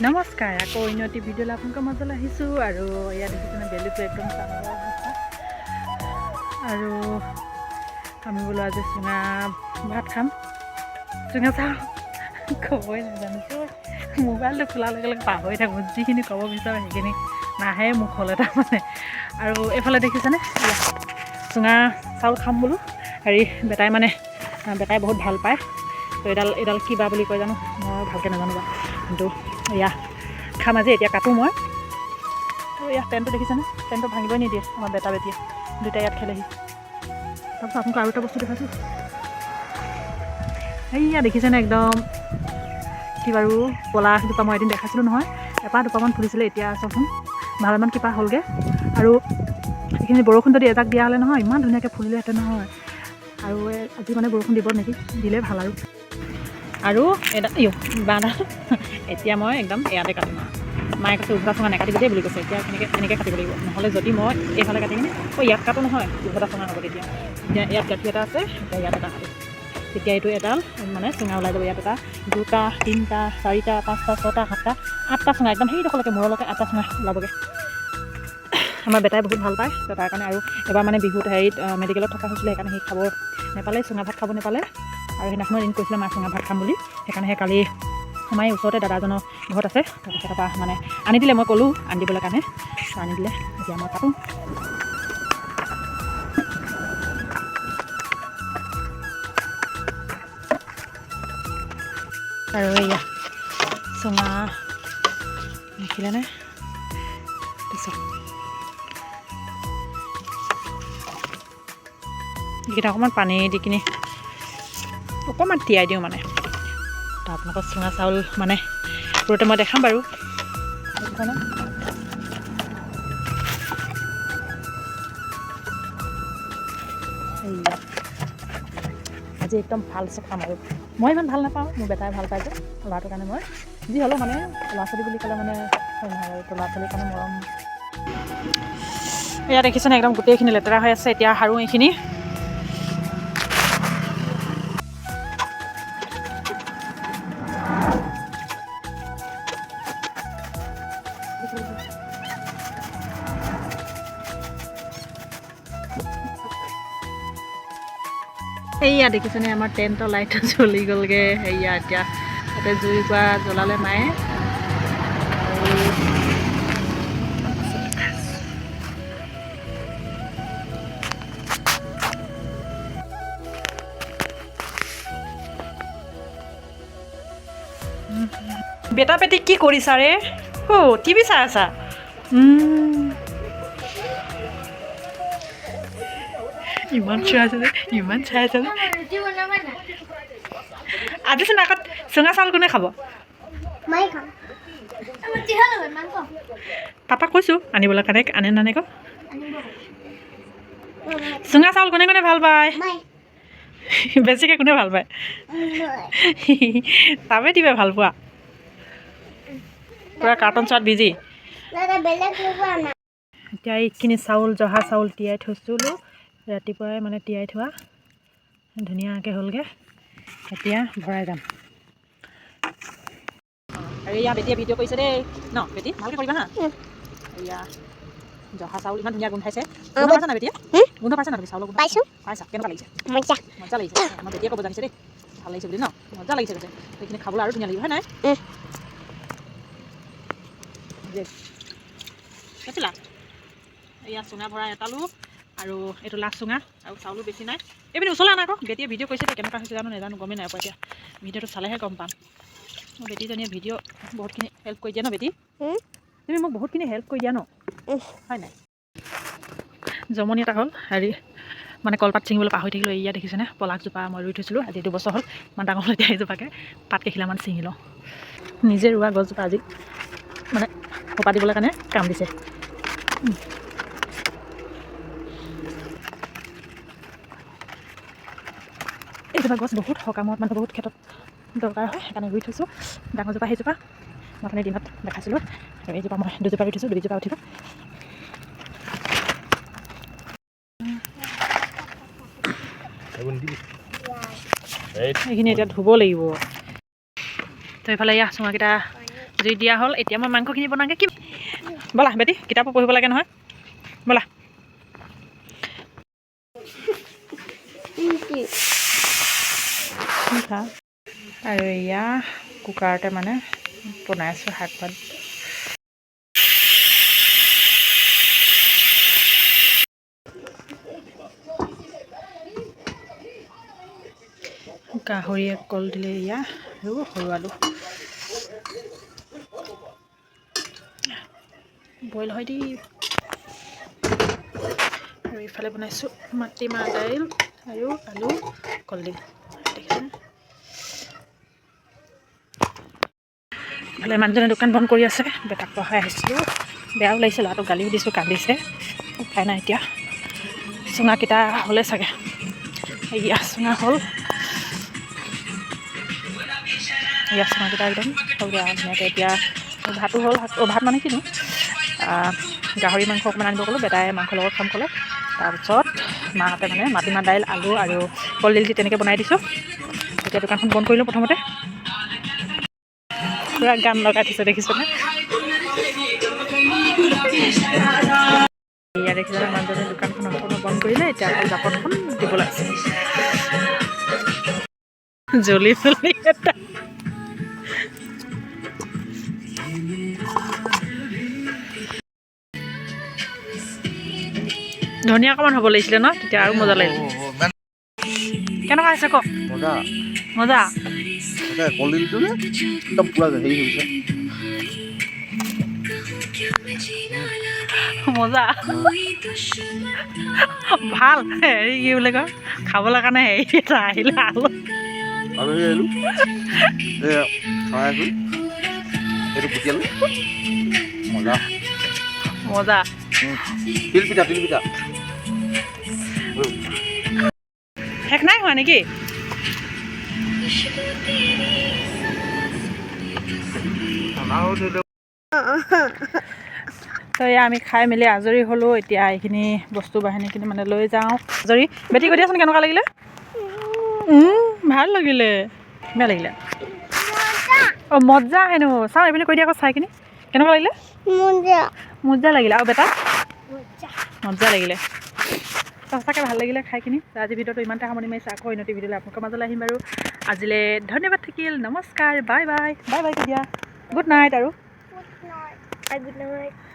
নমস্কাৰ আকৌ অন্য এটি ভিডিঅ'লৈ আপোনালোকৰ মাজলৈ আহিছোঁ আৰু ইয়াত দেখিছেনে বেলিটো একদম ডাঙৰ হৈছে আৰু আমি বোলো আজি চুঙা ভাত খাম চুঙা চাওঁ ক'বই নাজানিছোঁ মোবাইলটো খোলাৰ লগে লগে পাহৰি থাকোঁ যিখিনি ক'ব বিচাৰোঁ সেইখিনি নাহে মুখলৈ তাৰমানে আৰু এইফালে দেখিছেনে চুঙা চাউল খাম বোলো হেৰি বেটাই বহুত ভাল পায় তো এডাল কিবা বুলি কয় জানো মই ভালকৈ নাজানো বাৰু কিন্তু এয়া খাম আজি এতিয়া কাটোঁ মই আৰু ইয়াত টেণ্টটো দেখিছেনে টেণ্টটো ভাঙিবই নিদিয়ে আমাৰ বেটা বেটিয়ে দুয়োটাই ইয়াত খেলেহি তাৰপিছত আপোনালোকক আৰু এটা বস্তু দেখাইছোঁ এইয়া দেখিছেনে একদম কি বাৰু ক'লা দুপা মই এদিন দেখাইছিলোঁ নহয় এপাহ দুপামান ফুলিছিলে এতিয়া চাওকচোন ভালমান কিবা হ'লগৈ আৰু এইখিনি বৰষুণ যদি এজাক দিয়া হ'লে নহয় ইমান ধুনীয়াকৈ ফুলিলেহেঁতেন নহয় আৰু আজি মানে বৰষুণ দিব নেকি দিলে ভাল আৰু বাঁহডাল এতিয়া মই একদম ইয়াতে কাটিম মায়ে কৈছে উভতা চুঙা নেকাটিবি দেই বুলি কৈছে এতিয়া এনেকৈ কাটিব লাগিব নহ'লে যদি মই এইফালে কাটি কিনে ইয়াত কাটো নহয় উভতা চুঙা হ'ব তেতিয়া ইয়াত গাঁঠি এটা আছে এতিয়া ইয়াত এটা কাটো তেতিয়া এইটো এডাল মানে চুঙা ওলাই যাব ইয়াত এটা 2টা 3টা 4টা 5টা 6টা 7টা 8টা চুঙা একদম সেইডোখৰলৈকে মূৰলৈকে 8টা চুঙা ওলাবগৈ আমাৰ বেটাই বহুত ভাল পায় তো তাৰ কাৰণে আৰু এবাৰ মানে বিহুত হেৰিত মেডিকেলত থকা হৈছিলে সেইকাৰণে সি খাব নাপালে চুঙা ভাত খাব নাপালে আৰু সেইদিনাখনো এদিন কৈছিলে মায়ে চুঙা ভাত খাম বুলি সেইকাৰণে সেই কালি আমাৰ ওচৰতে দাদাজনৰ ঘৰত আছে তাৰপৰা মানে আনি দিলে মই ক'লোঁ আনি দিবলৈ কাৰণে আনি দিলে এতিয়া মই কাটোঁ আৰু এয়া চুঙা দেখিলেনে পিছত এইকেইটা অকণমান পানী দি কিনি অকণমান তিয়াই দিওঁ মানে তো আপোনালোকৰ চুঙা চাউল মানে পুৰতে মই দেখাম বাৰু আজি একদম ভালছে খাম আৰু মই ইমান ভাল নাপাওঁ মোৰ বেটাই ভাল পাই যে ল'ৰাটোৰ কাৰণে মই যি হ'লেও মানে ল'ৰা ছোৱালী বুলি ক'লে মানে হয় নহয় আৰু ল'ৰা ছোৱালীৰ কাৰণে মৰম এয়া দেখিছেনে একদম গোটেইখিনি লেতেৰা হৈ আছে এতিয়া সাৰোঁ এইখিনি এইয়া দেখিছেনে আমাৰ টেণ্টৰ লাইটটো জ্বলি গ'লগৈ সেয়া এতিয়া তাতে জুই কোৱা জ্বলালে মায়ে বেটা বেটি কি কৰিছা ৰে টিভি চাই আছা ইমান চাই আছে যে আজিচোন আগত চুঙা চাউল কোনে খাব পাপাক কৈছোঁ আনিবলৈ কাৰণে আনে নানে ক চুঙা চাউল কোনে কোনে ভাল পায় বেছিকৈ কোনে ভাল পায় তাপে দিবে ভাল পোৱা পূৰা কাৰ্টুন চোৱাত বিজি এতিয়া এইখিনি চাউল জহা চাউল তিয়াই থৈছিলোঁ ৰাতিপুৱাই মানে তিয়াই থোৱা ধুনীয়াকৈ হ'লগৈ এতিয়া ভৰাই যাম আৰু এয়া বেটিয়ে ভিডিঅ' কৰিছে দেই ন বেটি ভালকৈ কৰিবা হা এয়া জহা চাউল ইমান ধুনীয়া গোন্ধাইছে গোন্ধ পাইছা না বেটিয়ে গোন্ধ পাইছা না তুমি চাউলৰ গোন্ধ পাইছা কেনেকুৱা লাগিছে মজা লাগিছে আমাৰ বেটিয়ে ক'ব জানিছে দেই ভাল লাগিছে বুলি ন মজা লাগিছে কৈছে সেইখিনি খাবলৈ আৰু ধুনীয়া লাগিব হয় নাই দেখিলা এয়া চুঙা ভৰাই এটালোঁ আৰু এইটো লাষ্ট চুঙা আৰু চাউলো বেছি নাই এইপিনে ওচৰলৈ আনা আকৌ বেটিয়ে ভিডিঅ' কৰিছে কেনেকুৱা হৈছে জানো নাজানো গমেই নাই পোৱা এতিয়া ভিডিঅ'টো চালেহে গম পাম মোৰ বেটিজনীয়ে ভিডিঅ' বহুতখিনি হেল্প কৰি দিয়া ন বেটি তুমি মোক বহুতখিনি হেল্প কৰি দিয়া ন হয় নাই জমনি এটা হ'ল হেৰি মানে কলপাত ছিঙিবলৈ পাহৰি থাকিলোঁ এয়া দেখিছেনে পলাকজোপা মই ৰুই থৈছিলোঁ আজি 2 বছৰ হ'ল ইমান ডাঙৰ হ'ল এতিয়া এইজোপাকৈ পাত কেইখিলামান ছিঙি লওঁ নিজে ৰোৱা গছজোপা আজি মানে সোপা দিবলৈ কাৰণে কাম দিছে এইজোপা গছ বহুত সকামত মানে বহুত ক্ষেত্ৰত দৰকাৰ হয় সেইকাৰণে ৰুই থৈছোঁ ডাঙৰজোপা সেইজোপা মই অথনি দিনত দেখাইছিলোঁ আৰু এইজোপা মই 2জোপা ৰুই থৈছোঁ 2জোপা উঠিব এইখিনি এতিয়া ধুব লাগিব তো এইফালে চুঙাকেইটা জুই দিয়া হ'ল এতিয়া মই মাংসখিনি বনাওঁগৈ কি ব'লা বেটি কিতাপো পঢ়িব লাগে নহয় ব'লা আৰু এয়া কুকাৰতে মানে বনাই আছোঁ শাক ভাত গাহৰি এক কল দিলে এয়া আৰু সৰু আলু বইল হয় দেই আৰু ইফালে বনাইছোঁ মাটিমাহ দাইল আৰু আলু কলডিল দেখিছেনে ইফালে মানুহজনে দোকান বন্ধ কৰি আছে বেটাক পঢ়াই আহিছিলোঁ বেয়াও লাগিছে ল'ৰাটোক গালিও দিছোঁ কান্দিছে উপায় নাই এতিয়া চুঙাকেইটা হ'লে চাগে এয়া চুঙা হ'ল এয়া চুঙাকেইটা একদম হ'লগৈ আৰু ধুনীয়াকৈ এতিয়া ভাতো হ'ল ভাত মানে কিনো গাহৰি মাংস অকণমান আনিব ক'লোঁ বেটাই মাংসৰ লগত খাম ক'লে তাৰপিছত মাহঁতে মানে মাটিমাহ দাইল আলু আৰু কলডিল দি তেনেকৈ বনাই দিছোঁ এতিয়া দোকানখন বন্ধ কৰিলোঁ প্ৰথমতে পুৰা গান লগাই থৈছে দেখিছেনে এয়া দেখিছেনে মানুহজনে দোকানখন সম্পূৰ্ণ বন্ধ কৰিলে এতিয়া আকৌ জাপনখন দিবলৈ আছে জ্বলি জ্বলি এটা ধনিয়া অকণমান হ'ব লাগিছিলে ন তেতিয়া আৰু মজা লাগিল কেনেকুৱা হৈছে কওক মজা কলডিলটো একদম পুৰা হেৰি হৈছে মজা ভাল হেৰি কি বুলি কয় খাবলৈ কাৰণে হেৰি এটা আহিলে আলু আলহী আহিলোঁ এয়া খাই আছোঁ এইটো গুটিয়ালোঁ মজা মজা তিলপিঠা শেষ নাই হোৱা নেকি তো এয়া আমি খাই মেলি আজৰি হ'লোঁ এতিয়া এইখিনি বস্তু বাহিনীখিনি মানে লৈ যাওঁ আজৰি বেটি কৈ দিয়াচোন কেনেকুৱা লাগিলে ভাল লাগিলে বেয়া লাগিলে অঁ মজা হেনো চাওঁ এইপিনে কৈ দিয়া আকৌ চাই কিনি কেনেকুৱা লাগিলে মজা লাগিলে আৰু বেটা মজা লাগিলে সঁচাকৈ ভাল লাগিলে খাই কিনি আজিৰ ভিডিঅ'টো ইমানতে সামৰণি মাৰিছোঁ আকৌ উন্নতি ভিডিঅ'লৈ আপোনালোকৰ মাজলৈ আহিম বাৰু আজিলৈ ধন্যবাদ থাকিল নমস্কাৰ বাই বাই বাই বাই দিয়া গুড নাইট আৰু Good night. Good night.